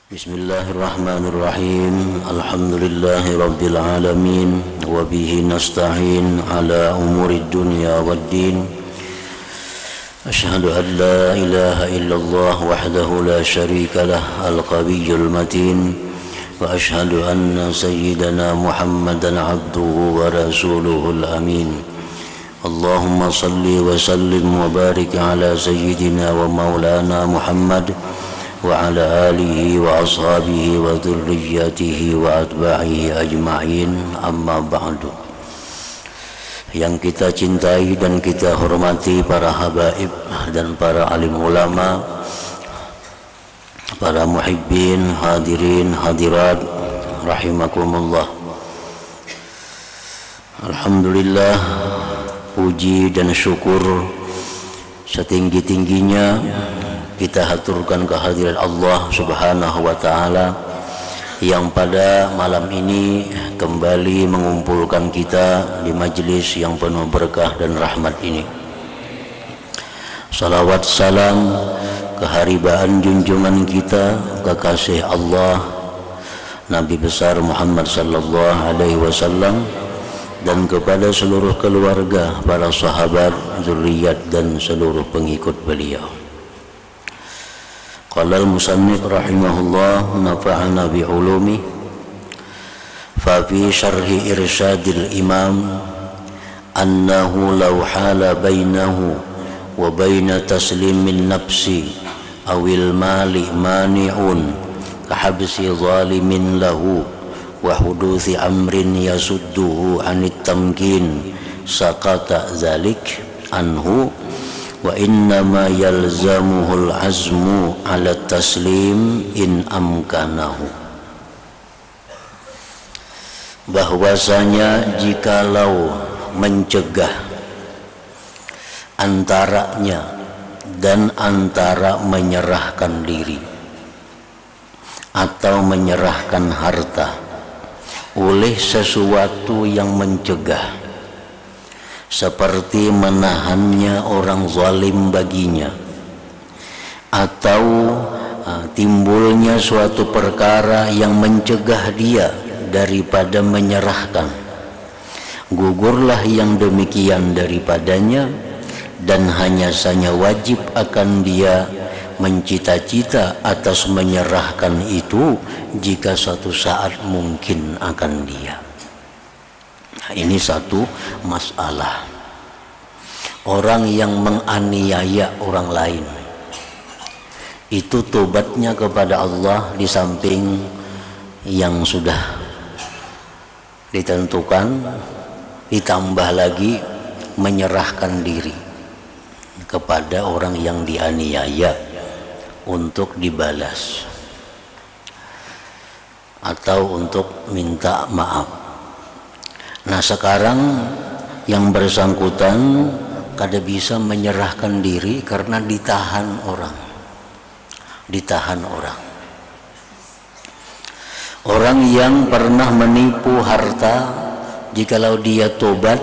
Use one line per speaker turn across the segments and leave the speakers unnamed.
Bismillahirrahmanirrahim. Alhamdulillahi rabbil alamin. Wa bihi nasta'in ala umurid dunya waddin. Ashhadu an la ilaha illallah wahdahu la syarika lah al-qawiyyul matin. Wa ashhadu anna sayyidana Muhammadan abduhu wa rasuluhul amin. Allahumma salli wa sallim wa barik ala sayyidina wa maulana Muhammad wa ala alihi wa ashabihi wa dhurriyyatihi wa atba'ihi ajma'in, amma ba'du. Yang kita cintai dan kita hormati para habaib dan para alim ulama, para muhibbin, hadirin, hadirat rahimakumullah. Alhamdulillah, puji dan syukur setinggi-tingginya kita haturkan kehadiran Allah Subhanahu wa Ta'ala yang pada malam ini kembali mengumpulkan kita di majelis yang penuh berkah dan rahmat ini. Salawat salam keharibaan junjungan kita, kekasih Allah Nabi besar Muhammad sallallahu alaihi wasallam, dan kepada seluruh keluarga, para sahabat, zuriat dan seluruh pengikut beliau. Qala al-musannif rahimahullah nafa'ana bi'ulumi fa fi syarhi irsyadil imam annahu law hala bainahu wa baina taslimin nafsi awil mali mani'un kahabsi zalimin lahu wa huduthi amrin yasudduhu anit tamkin saqata zalik anhu wa innama yalzamuhul azmu ala taslim in amkanahu. Bahwasanya jikalau mencegah antaranya dan antara menyerahkan diri atau menyerahkan harta oleh sesuatu yang mencegah, seperti menahannya orang zalim baginya, atau timbulnya suatu perkara yang mencegah dia daripada menyerahkan, gugurlah yang demikian daripadanya, dan hanya saja wajib akan dia mencita-cita atas menyerahkan itu jika suatu saat mungkin akan dia. Nah, ini satu masalah. Orang yang menganiaya orang lain itu tobatnya kepada Allah di samping yang sudah ditentukan, ditambah lagi menyerahkan diri kepada orang yang dianiaya untuk dibalas atau untuk minta maaf. Nah, sekarang yang bersangkutan kada bisa menyerahkan diri karena ditahan orang. Orang yang pernah menipu harta, jikalau dia tobat,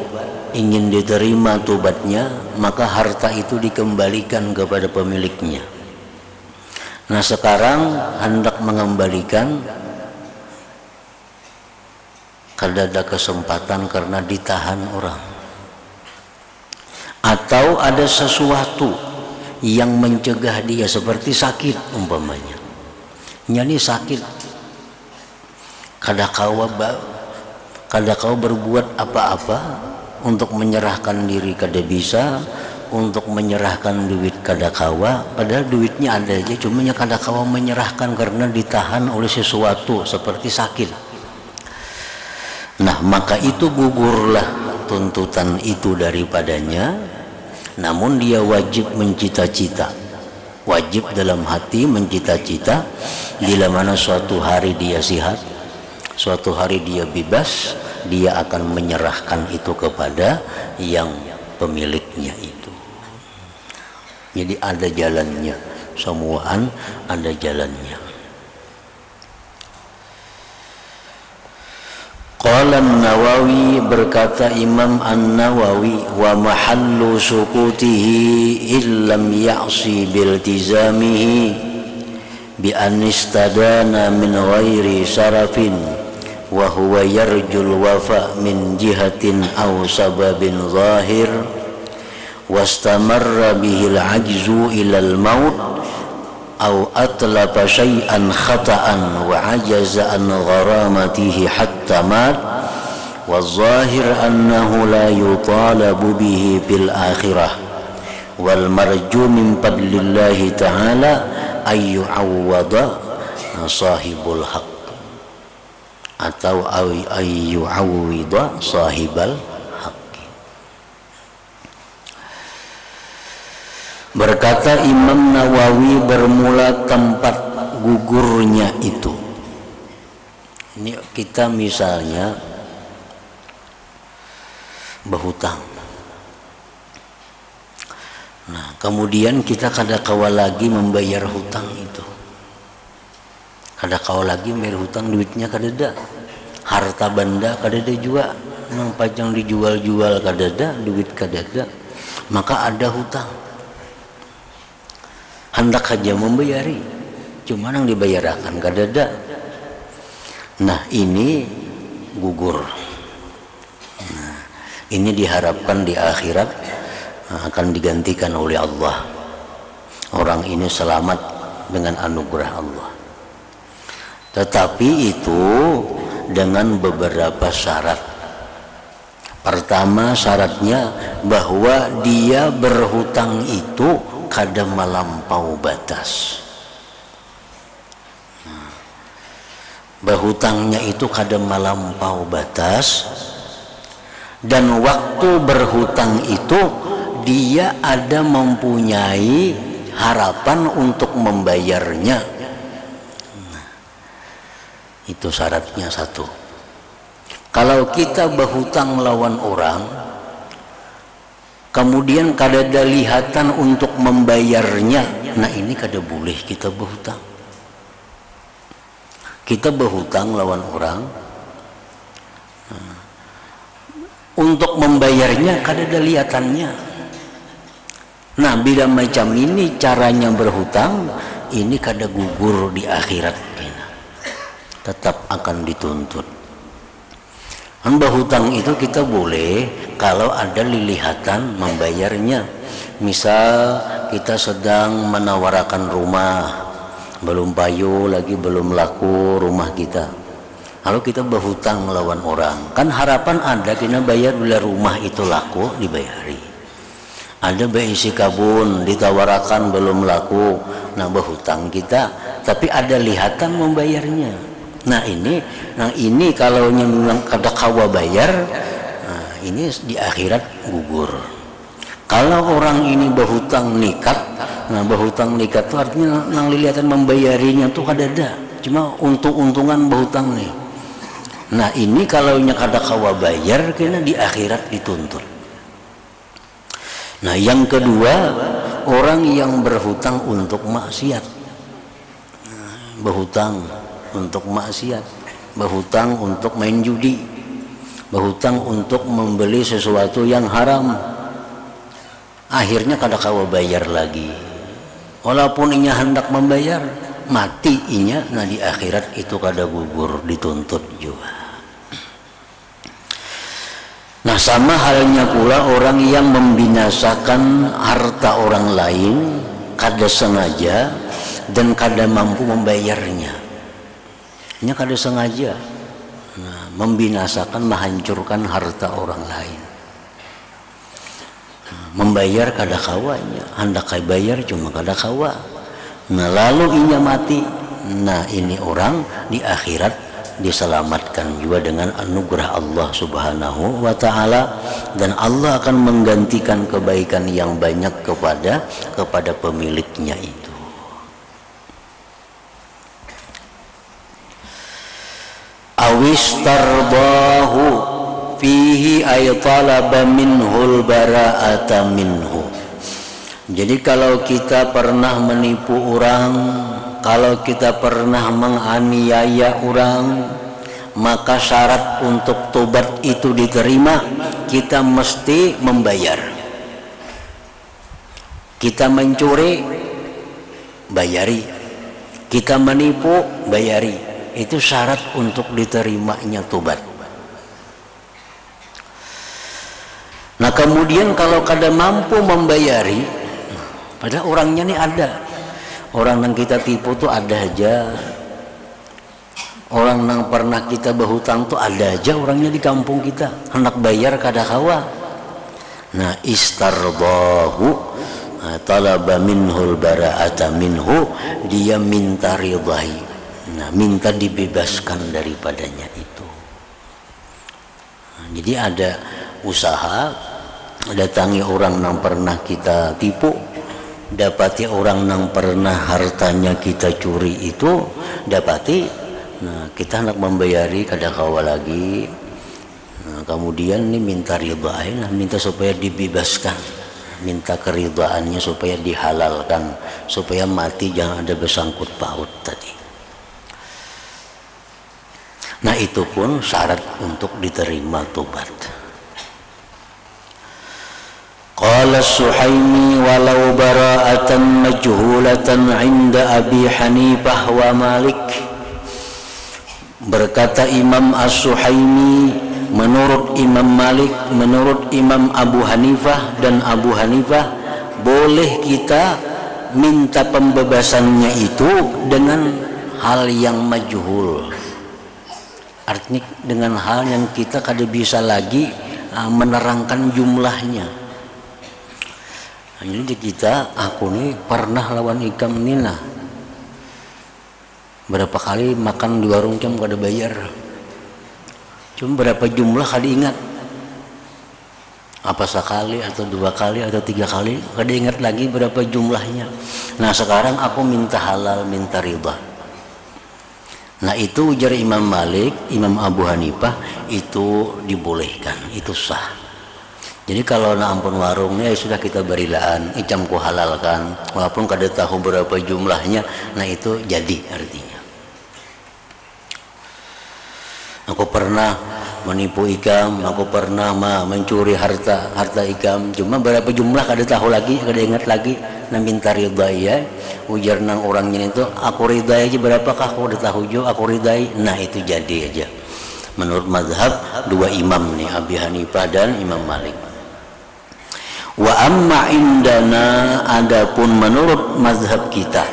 ingin diterima tobatnya, maka harta itu dikembalikan kepada pemiliknya. Nah, sekarang hendak mengembalikan, kada ada kesempatan karena ditahan orang, atau ada sesuatu yang mencegah dia, seperti sakit umpamanya. Nyani sakit, kada kau berbuat apa-apa untuk menyerahkan diri, kada bisa, untuk menyerahkan duit kada kawa, padahal duitnya ada aja, cuma kada kawa menyerahkan karena ditahan oleh sesuatu seperti sakit. Nah, maka itu gugurlah tuntutan itu daripadanya, namun dia wajib mencita-cita, wajib dalam hati mencita-cita, bila mana suatu hari dia sihat, suatu hari dia bebas, dia akan menyerahkan itu kepada yang pemiliknya itu. Jadi ada jalannya, semuaan ada jalannya. Qala An-Nawawi, berkata Imam An-Nawawi, wa mahallu sukutihi illam ya'si biltizamihi bi anistadana min ghairi sarafin wa huwa yarjul wafa min jihatin aw sababin zahir wastamarra bihil ajzu ilal maut aw atlaba syai'an khata'an wa ajaza an gharamatihi hatta mat wa zahir annahu la yutalabu bihi bil akhirah wal marju min fadlillahi ta'ala ayyu awwada sahibul haq atau ayyu awwida sahibal haq. Berkata Imam Nawawi bermula tempat gugurnya itu. Ini kita misalnya berhutang. Nah, kemudian kita kada kawa lagi membayar hutang itu. Kada kawa lagi membayar hutang, duitnya kada ada. Harta benda kada ada juga. Nang pajang dijual-jual kada ada, duit kada ada. Maka ada hutang. Hendak saja membayari, cuma yang dibayarkan kada ada. Nah, ini gugur. Nah, ini diharapkan di akhirat akan digantikan oleh Allah. Orang ini selamat dengan anugerah Allah. Tetapi itu dengan beberapa syarat. Pertama syaratnya bahwa dia berhutang itu kada melampau batas. Berhutangnya itu kada melampau batas, dan waktu berhutang itu dia ada mempunyai harapan untuk membayarnya. Itu syaratnya satu. Kalau kita berhutang lawan orang, kemudian kada ada lihatan untuk membayarnya, nah ini kada boleh kita berhutang. Kita berhutang lawan orang, untuk membayarnya kada ada lihatannya. Nah, bila macam ini caranya berhutang, ini kada gugur di akhirat, tetap akan dituntut. Berhutang itu kita boleh kalau ada lilihatan membayarnya. Misal kita sedang menawarkan rumah, belum payu lagi, belum laku rumah kita. Kalau kita berhutang lawan orang, kan harapan ada kita bayar bila rumah itu laku dibayari. Ada beisi kabun ditawarkan belum laku, nah berhutang kita, tapi ada lihatan membayarnya. Nah ini kalau memang kada kawa bayar, nah ini di akhirat gugur. Kalau orang ini berhutang nikat, nah berhutang nikat itu artinya nang liliatan membayarinya tuh kada ada, cuma untung-untungan berhutang nih. Nah ini kalau nya kada kawa bayar, kena di akhirat dituntut. Nah yang kedua, orang yang berhutang untuk maksiat, berhutang untuk maksiat, berhutang untuk main judi, berhutang untuk membeli sesuatu yang haram, akhirnya kada kawa bayar lagi. Walaupun inya hendak membayar, mati inya, nah di akhirat itu kada gugur, dituntut juga. Nah sama halnya pula orang yang membinasakan harta orang lain kada sengaja dan kada mampu membayarnya. Nya kada sengaja, nah, membinasakan, menghancurkan harta orang lain. Nah, membayar kada kawanya, hendak kai bayar cuma kada kawa. Nah lalu inya mati. Nah ini orang di akhirat diselamatkan juga dengan anugerah Allah Subhanahu wa ta'ala, dan Allah akan menggantikan kebaikan yang banyak kepada pemiliknya itu. Awistardahu fihi ay talaba minhul bara'ata minhu. Jadi kalau kita pernah menipu orang, kalau kita pernah menganiaya orang, maka syarat untuk tobat itu diterima, kita mesti membayar. Kita mencuri, bayari. kita menipu, bayari. Itu syarat untuk diterimanya tobat. Nah kemudian kalau kada mampu membayari, padahal orangnya nih ada, orang yang kita tipu tuh ada aja, orang yang pernah kita berhutang tuh ada aja orangnya di kampung kita, hendak bayar kada kawa. Nah istardahu, talaba minhul bara'ata minhu, dia minta ridhai, nah minta dibebaskan daripadanya itu. Nah, jadi ada usaha, datangi orang yang pernah kita tipu, dapati orang yang pernah hartanya kita curi itu, dapati, nah kita hendak membayari kada kawa lagi. Nah, kemudian ini minta ridha, nah minta supaya dibebaskan, minta keridhaannya supaya dihalalkan, supaya mati jangan ada bersangkut paut tadi. Nah itu pun syarat untuk diterima tobat. Qala Suhaimi walau bara'atan majhulatan 'inda Abi Hanifah wa Malik. Berkata Imam As-Suhaimi, menurut Imam Malik, menurut Imam Abu Hanifah dan Abu Hanifah, boleh kita minta pembebasannya itu dengan hal yang majhul. Artinya dengan hal yang kita kada bisa lagi menerangkan jumlahnya. Jadi kita, aku nih pernah lawan ikam nina, berapa kali makan di warung jam kada bayar, cuma berapa jumlah kada ingat, apa sekali atau 2 kali atau 3 kali kada ingat lagi berapa jumlahnya. Nah sekarang aku minta halal, minta ridha. Nah itu ujar Imam Malik, Imam Abu Hanifah, itu dibolehkan, itu sah. Jadi kalau nak ampun warungnya ya sudah kita berilaan, icamku halalkan, walaupun kada tahu berapa jumlahnya. Nah itu jadi artinya. Aku pernah menipu ikam, aku pernah mencuri harta ikam, cuma berapa jumlah kada tahu lagi, kada ingat lagi. Nah minta ridha ya, ujar nang orangnya itu, aku ridha aja berapakah, aku udah tahu jo, aku ridai. Nah itu jadi aja. Menurut mazhab 2 imam nih, Abi Hanifah dan Imam Malik. Wa amma indana, adapun menurut mazhab kita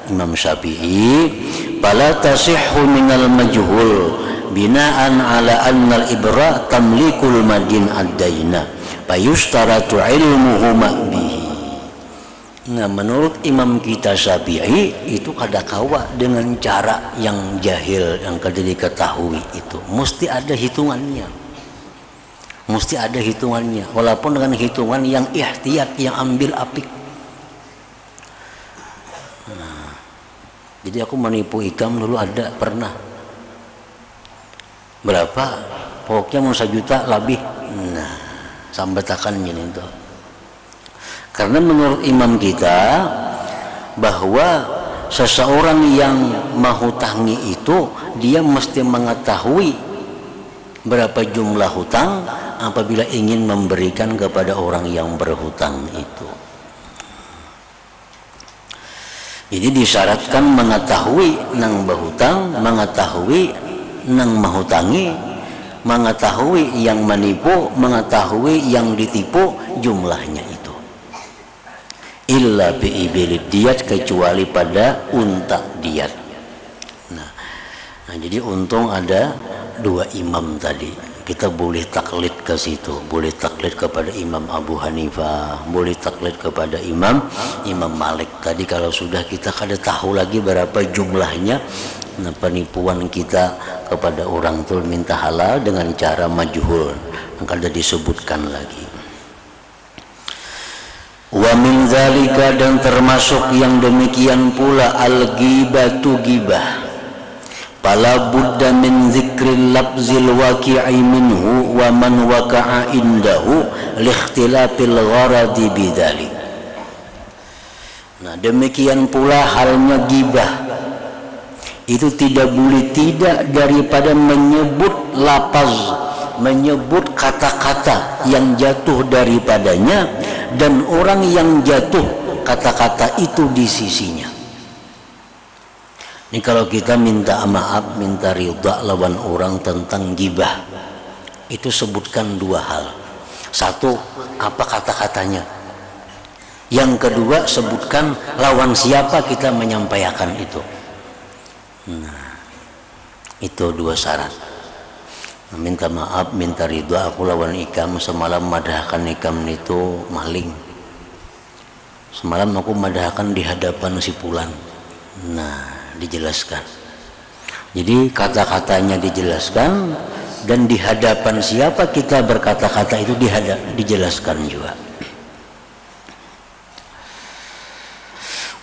Imam Syafi'i, fala tasihhu minal majhul binaan ala annal ibra tamlikul madin ad-daina fayustaratu ilmuhu bihi. Nah menurut imam kita Syafi'i itu kada kawa dengan cara yang jahil, yang kada diketahui, itu mesti ada hitungannya. Mesti ada hitungannya, walaupun dengan hitungan yang ihtiyat, yang ambil apik. Nah, jadi aku menipu ikam dulu ada pernah. Berapa? Pokoknya mau 1 juta lebih. Nah, sampai takan ini tuh. Karena menurut imam kita bahwa seseorang yang menghutangi itu dia mesti mengetahui berapa jumlah hutang apabila ingin memberikan kepada orang yang berhutang itu. Jadi disyaratkan mengetahui nang berhutang, mengetahui nang menghutangi, mengetahui yang menipu, mengetahui yang ditipu jumlahnya itu. Illa bi'ibilid diyat, kecuali pada unta diyat. Nah jadi untung ada 2 imam tadi. Kita boleh taklid ke situ, boleh taklid kepada Imam Abu Hanifah, boleh taklid kepada Imam Malik. Tadi kalau sudah kita kada tahu lagi berapa jumlahnya, nah penipuan kita kepada orang itu minta halal dengan cara majhul, kada disebutkan lagi. Wa min zalika, dan termasuk yang demikian pula al-ghibatu ghibah. Fala budda min zikril lafzil waqi'i minhu wa man waqa'a indahu liikhtilafil gharadi bidzalik. Nah demikian pula halnya ghibah. Itu tidak boleh tidak daripada menyebut lafaz, menyebut kata-kata yang jatuh daripadanya dan orang yang jatuh kata-kata itu di sisinya. Ini kalau kita minta maaf, minta ridha lawan orang tentang gibah, itu sebutkan dua hal. Satu, apa kata-katanya. Yang kedua, sebutkan lawan siapa kita menyampaikan itu. Nah, itu dua syarat. Minta maaf, minta ridha. Aku lawan Ikam semalam madahkan Ikam itu maling. Semalam aku madahkan di hadapan si Fulan. Nah, dijelaskan. Jadi kata-katanya dijelaskan, dan di hadapan siapa kita berkata-kata itu dijelaskan juga.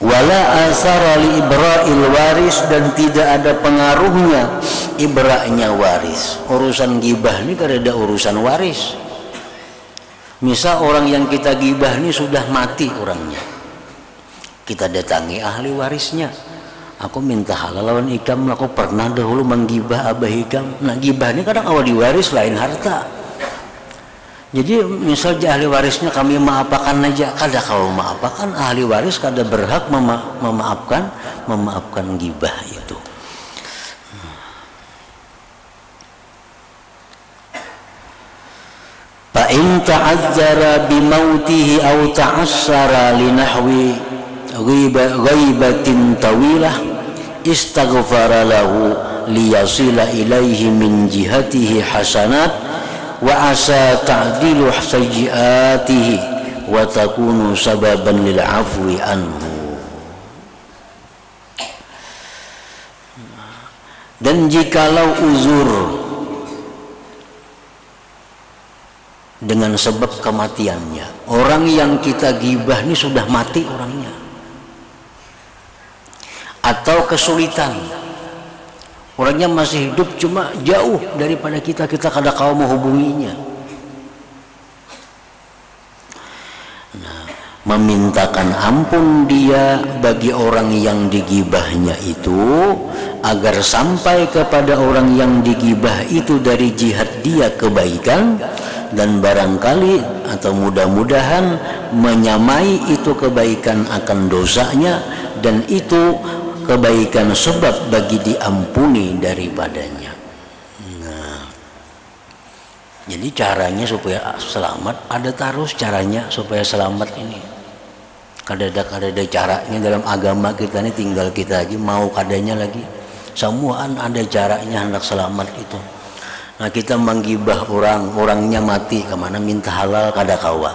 Wala asara li ibra'il waris, dan tidak ada pengaruhnya ibra'nya waris. Urusan gibah ini kan ada urusan waris. Misal orang yang kita gibah ini sudah mati orangnya, kita datangi ahli warisnya. Aku minta halal lawan Ikam, aku pernah dahulu menggibah Abah Ikam. Nah, gibah ini kadang awal diwaris lain harta. Jadi misal ahli warisnya kami maafkan aja, kada kau maafkan ahli waris kada berhak memaafkan gibah itu. Fa in ta'azzara bi mautihi aw ta'assara li nahwi ghaibatin tawilah istaghfara lahu liyasila ilaihi min jihatihi hasanat wa asa ta'dilu sayyiatihi wa takunu sababan lil afwi anhu. Dan jikalau uzur dengan sebab kematiannya, orang yang kita gibah ini sudah mati orangnya, atau kesulitan orangnya masih hidup cuma jauh daripada kita kada kau menghubunginya. Nah, memintakan ampun dia bagi orang yang digibahnya itu, agar sampai kepada orang yang digibah itu dari jihad dia kebaikan, dan barangkali atau mudah-mudahan menyamai itu kebaikan akan dosanya, dan itu kebaikan sebab bagi diampuni daripadanya. Nah, jadi caranya supaya selamat, ada terus caranya supaya selamat ini. Kada ada caranya dalam agama kita ini, tinggal kita aja mau kadanya lagi. Semuaan ada caranya hendak selamat itu. Nah, kita menggibah orangnya mati, kemana minta halal kada kawa.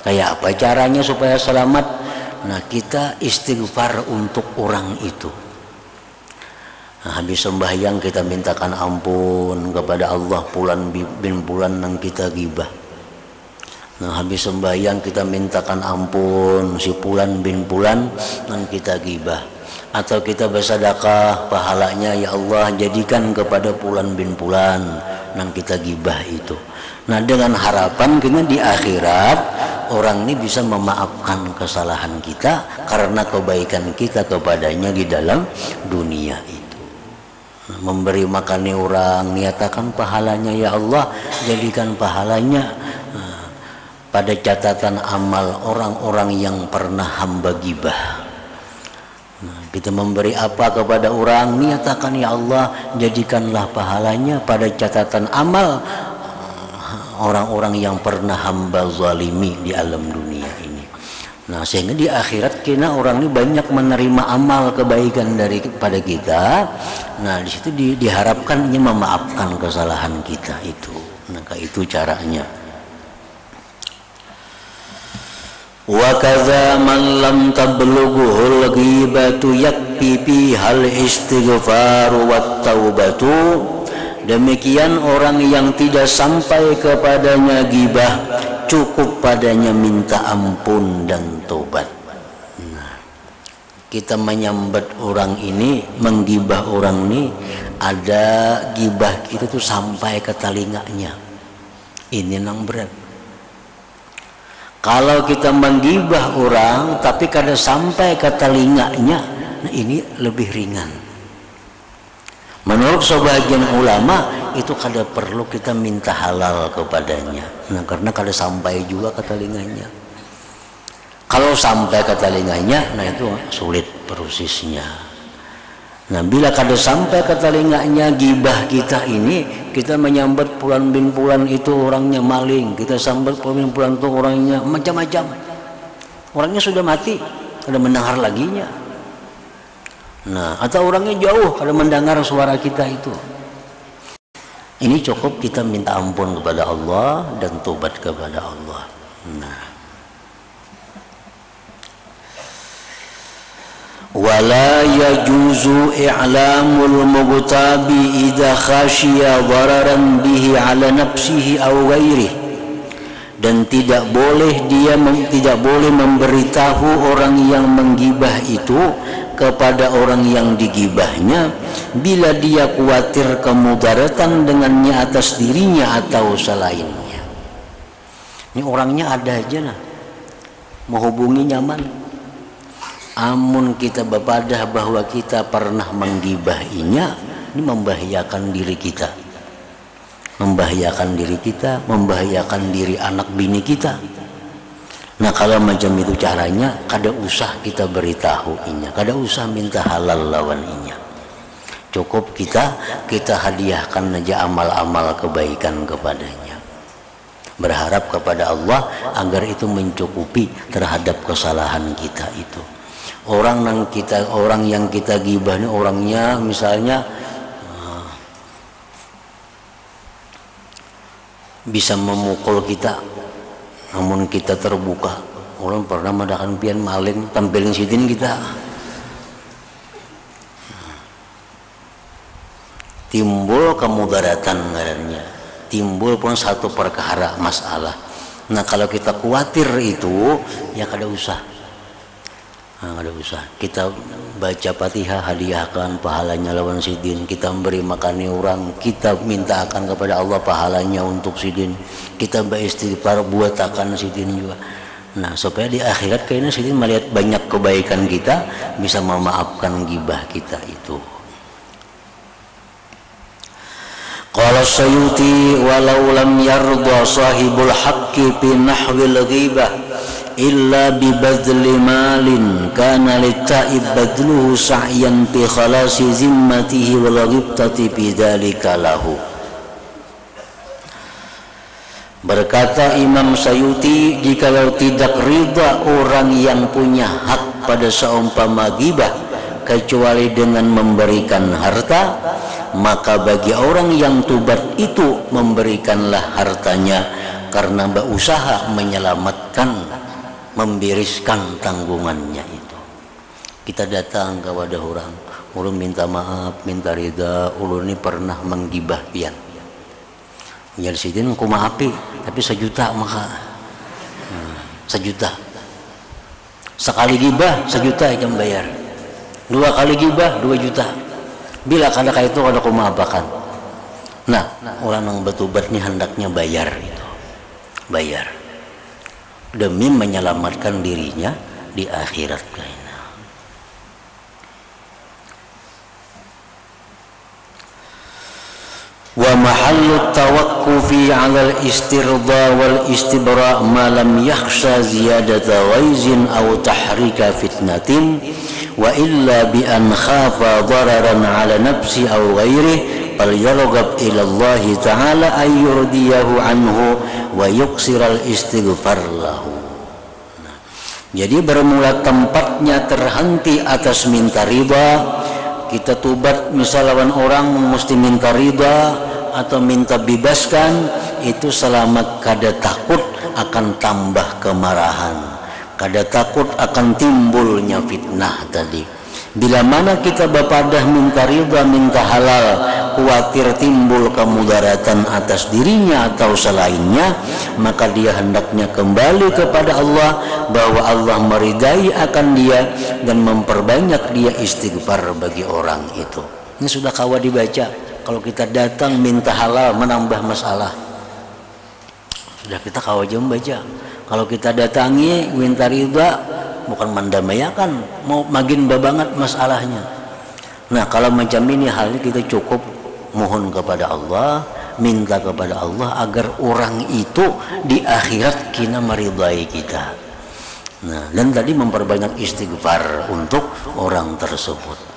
Kayak apa caranya supaya selamat? Nah, kita istighfar untuk orang itu. Nah, habis sembahyang kita mintakan ampun kepada Allah Fulan bin Fulan yang kita gibah. Nah, habis sembahyang kita mintakan ampun si Fulan bin Fulan yang kita gibah. Atau kita bersedekah pahalanya, ya Allah jadikan kepada Fulan bin Fulan yang kita gibah itu. Nah, dengan harapan kena di akhirat orang ini bisa memaafkan kesalahan kita karena kebaikan kita kepadanya di dalam dunia itu. Nah, memberi makan orang, niatakan pahalanya, ya Allah jadikan pahalanya pada catatan amal orang-orang yang pernah hamba gibah. Nah, kita memberi apa kepada orang, niatakan, ya Allah jadikanlah pahalanya pada catatan amal orang-orang yang pernah hamba zalimi di alam dunia ini. Nah, sehingga di akhirat kena orang ini banyak menerima amal kebaikan daripada kita. Nah, di situ diharapkan ini memaafkan kesalahan kita itu. Nah, itu caranya. Wa kadza man lam tablughuhul ghibatu yakfi bihal istighfaru wat taubatu. Demikian orang yang tidak sampai kepadanya gibah, cukup padanya minta ampun dan tobat. Nah, kita menyambat orang ini, menggibah orang ini, ada gibah kita tuh sampai ke telinganya. Ini nang berat. Kalau kita menggibah orang tapi kada sampai ke telinganya, nah ini lebih ringan. Menurut sebagian ulama itu kada perlu kita minta halal kepadanya. Nah, karena kada sampai juga ke telinganya. Kalau sampai ke telinganya, nah itu sulit prosesnya. Nah, bila kada sampai ke telinganya gibah kita ini, kita menyambat pulan bin pulan itu orangnya maling, kita sambat pulan bin pulan itu orangnya macam-macam. Orangnya sudah mati, kada mendengar laginya. Nah, atau orangnya jauh, kada mendengar suara kita itu. Ini cukup kita minta ampun kepada Allah dan tobat kepada Allah. Nah, wala yajuzu i'lamul mughtabi idza khashiya dararan bihi ala nafsihi aw ghairihi, dan tidak boleh tidak boleh memberitahu orang yang menggibah itu kepada orang yang digibahnya bila dia khawatir kemudaratan dengannya atas dirinya atau selainnya. Ini orangnya ada aja nah, menghubungi nyaman. Amun kita berpadah bahwa kita pernah menggibahinya, ini membahayakan diri kita, membahayakan diri kita, membahayakan diri anak bini kita. Nah, kalau macam itu caranya, kada usah kita beritahu inya, kada usah minta halal lawan inya. Cukup kita hadiahkan aja amal-amal kebaikan kepadanya, berharap kepada Allah agar itu mencukupi terhadap kesalahan kita itu. Orang yang kita gibah ini orangnya misalnya bisa memukul kita, namun kita terbuka. Orang pernah madakan pian maling tampilin sitin kita, timbul kemudaratan ngarannya, timbul pun satu perkara masalah. Nah, kalau kita khawatir itu ya kada usah. Nah, ada usah kita baca Fatihah, hadiahkan pahalanya lawan sidin, kita beri makani orang, kita minta akan kepada Allah pahalanya untuk sidin, kita beristighfar buat akan sidin juga. Nah, supaya di akhirat kayaknya sidin melihat banyak kebaikan kita, bisa memaafkan gibah kita itu. Qala Sayyuti walau lam yarda sahibul haqqi fi nahwil ghibah illa bibadli malin kana litta'ib badluhu sa'yan fi khalasi zimmatihi wal ghibtati bidzalika lahu. Berkata Imam Sayyuti, jikalau tidak ridha orang yang punya hak pada seumpama ghibah kecuali dengan memberikan harta, maka bagi orang yang tubat itu memberikanlah hartanya karena berusaha menyelamatkan, membereskan tanggungannya itu. Kita datang kepada orang, ulun minta maaf, minta ridha, ulun ini pernah menggibah pian. Jadi sidin aku maafi, tapi 1 juta maka 1 juta. Sekali gibah 1 juta yang bayar. 2 kali gibah 2 juta. Bila kada itu kada aku maafakan. Nah, orang yang bertobat ini hendaknya bayar itu. Bayar. Demi menyelamatkan dirinya di akhirat kayaknya. Wa mahallu tawakkufi 'ala al-istirda wal istibra' ma lam yakhsha ziyadata ghaizin aw tahrika fitnatin wa illa bi an khafa dararan 'ala nafsi aw ghairihi falyarghab ila Allah ta'ala ay yurdiyahu anhu wa yuksiral istighfar lahu. Nah, jadi bermula tempatnya terhenti atas minta riba. Kita tubat misal lawan orang mesti minta riba atau minta bebaskan, itu selama kada takut akan tambah kemarahan, kada takut akan timbulnya fitnah tadi. Bila mana kita berpadah minta riba, minta halal, khawatir timbul kemudaratan atas dirinya atau selainnya, maka dia hendaknya kembali kepada Allah bahwa Allah meridai akan dia dan memperbanyak dia istighfar bagi orang itu. Ini sudah kawa dibaca. Kalau kita datang minta halal menambah masalah, sudah kita kawa aja membaca. Kalau kita datangi minta riba, bukan mendamaikan, mau makin banget masalahnya. Nah, kalau macam ini halnya kita cukup mohon kepada Allah, minta kepada Allah agar orang itu di akhirat kina meridai kita. Nah, dan tadi memperbanyak istighfar untuk orang tersebut.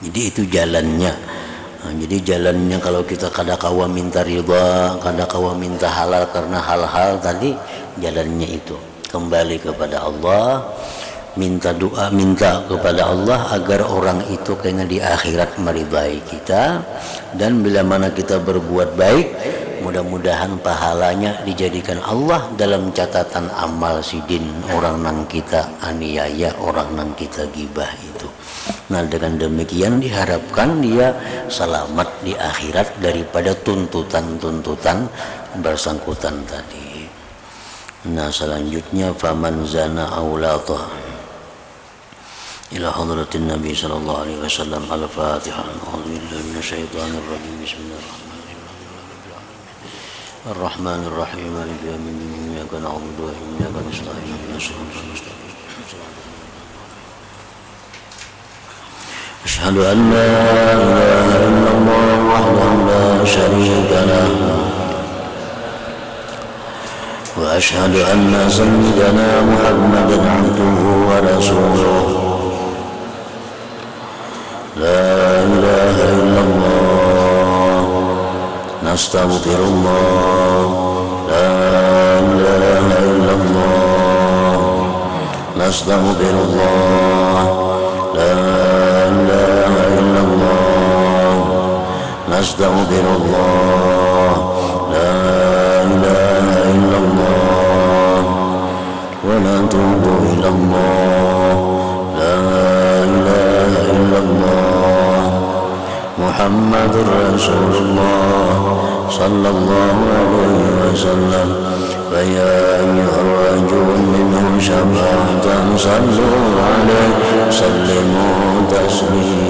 Jadi itu jalannya. Nah, jadi jalannya kalau kita kadakawa minta ridha, kadakawa minta halal karena hal-hal tadi, jalannya itu kembali kepada Allah, minta doa, minta kepada Allah agar orang itu kayaknya di akhirat meridai kita, dan bila mana kita berbuat baik, mudah-mudahan pahalanya dijadikan Allah dalam catatan amal sidin orang nang kita aniaya, orang nang kita gibah itu. Nah, dengan demikian diharapkan dia selamat di akhirat daripada tuntutan-tuntutan bersangkutan tadi. Nah, selanjutnya faman zana aulata ila hadratin Nabi sallallahu alaihi wasallam. Al-Fatihah. A'udzubillahi minasyaitonir rajim. Bismillahirrahmanirrahim. Ar-Rahmanir-Rahim. Maliki yaumiddin. Iyyaka na'budu wa iyyaka nasta'in. Ihdinas siratal mustaqim. أشهد أن لا إله إلا الله وحده لا شريك له وأشهد أن سيدنا محمدا عبده ورسوله لا إله إلا الله نستغفر الله لا إله إلا الله نستغفر الله لا إله إلا الله نستغفر الله لا إله إلا الله ونتوب إلى الله لا إله إلا الله محمد رسول الله صلى الله عليه وسلم فيا أيها الرجل منه شفاعة صلوا عليه سلموا تسليما